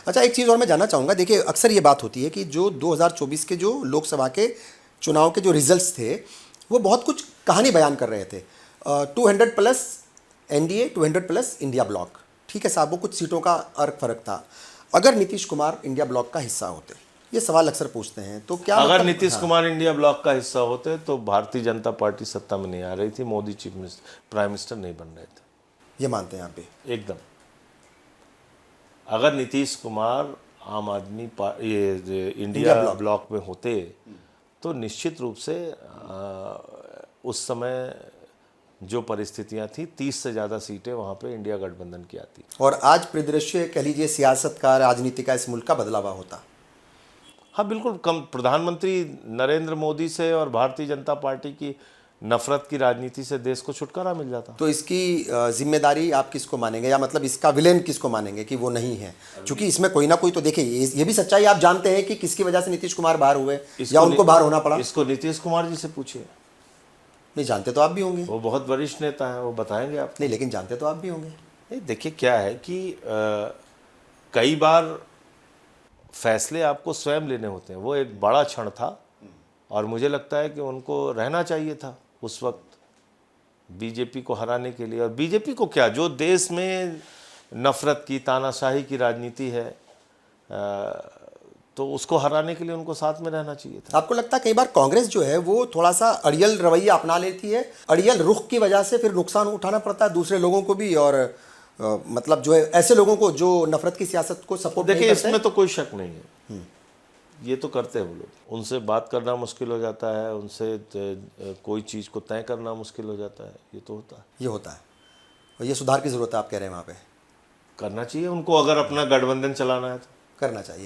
अच्छा, एक चीज़ और मैं जानना चाहूँगा, देखिए अक्सर ये बात होती है कि जो 2024 के जो लोकसभा के चुनाव के जो रिजल्ट्स थे वो बहुत कुछ कहानी बयान कर रहे थे। 200 plus NDA, 200 plus India block, ठीक है साहब, वो कुछ सीटों का अर्क फर्क था। अगर नीतीश कुमार इंडिया ब्लॉक का हिस्सा होते, ये सवाल अक्सर पूछते हैं, तो क्या अगर मतलब, नीतीश हाँ, कुमार इंडिया ब्लॉक का हिस्सा होते तो भारतीय जनता पार्टी सत्ता में नहीं आ रही थी, मोदी प्राइम मिनिस्टर नहीं बन रहे थे। ये मानते हैं आप भी? एकदम। अगर नीतीश कुमार आम आदमी ये इंडिया इंडिया ब्लॉक। ब्लॉक में होते तो निश्चित रूप से उस समय जो परिस्थितियां थी 30 से ज़्यादा सीटें वहाँ पे इंडिया गठबंधन की आती। और आज परिदृश्य कह लीजिए सियासत का, राजनीति का, इस मुल्क का बदलावा होता। हाँ बिल्कुल, कम प्रधानमंत्री नरेंद्र मोदी से और भारतीय जनता पार्टी की नफरत की राजनीति से देश को छुटकारा मिल जाता। तो इसकी जिम्मेदारी आप किसको मानेंगे, या मतलब इसका विलेन किसको मानेंगे कि वो नहीं है? क्योंकि इसमें कोई ना कोई तो, देखिए ये भी सच्चाई आप जानते हैं कि किसकी वजह से नीतीश कुमार बाहर हुए या उनको बाहर होना पड़ा। इसको नीतीश कुमार जी से पूछिए। नहीं, जानते तो आप भी होंगे। वो बहुत वरिष्ठ नेता हैं, वो बताएंगे आप। नहीं, लेकिन जानते तो आप भी होंगे। नहीं, देखिए क्या है कि कई बार फैसले आपको स्वयं लेने होते हैं। वो एक बड़ा क्षण था और मुझे लगता है कि उनको रहना चाहिए था उस वक्त बीजेपी को हराने के लिए। और बीजेपी को क्या, जो देश में नफरत की, तानाशाही की राजनीति है, तो उसको हराने के लिए उनको साथ में रहना चाहिए था। आपको लगता है कई बार कांग्रेस जो है वो थोड़ा सा अड़ियल रवैया अपना लेती है, अड़ियल रुख की वजह से फिर नुकसान उठाना पड़ता है दूसरे लोगों को भी, और मतलब जो है ऐसे लोगों को जो नफरत की सियासत को सपोर्ट नहीं देखिए करते? इसमें तो कोई शक नहीं है, ये तो करते हैं वो लोग। उनसे बात करना मुश्किल हो जाता है, उनसे कोई चीज़ को तय करना मुश्किल हो जाता है, ये तो होता है। ये होता है, और ये सुधार की ज़रूरत है आप कह रहे हैं? वहाँ पे करना चाहिए उनको, अगर अपना गठबंधन चलाना है तो करना चाहिए।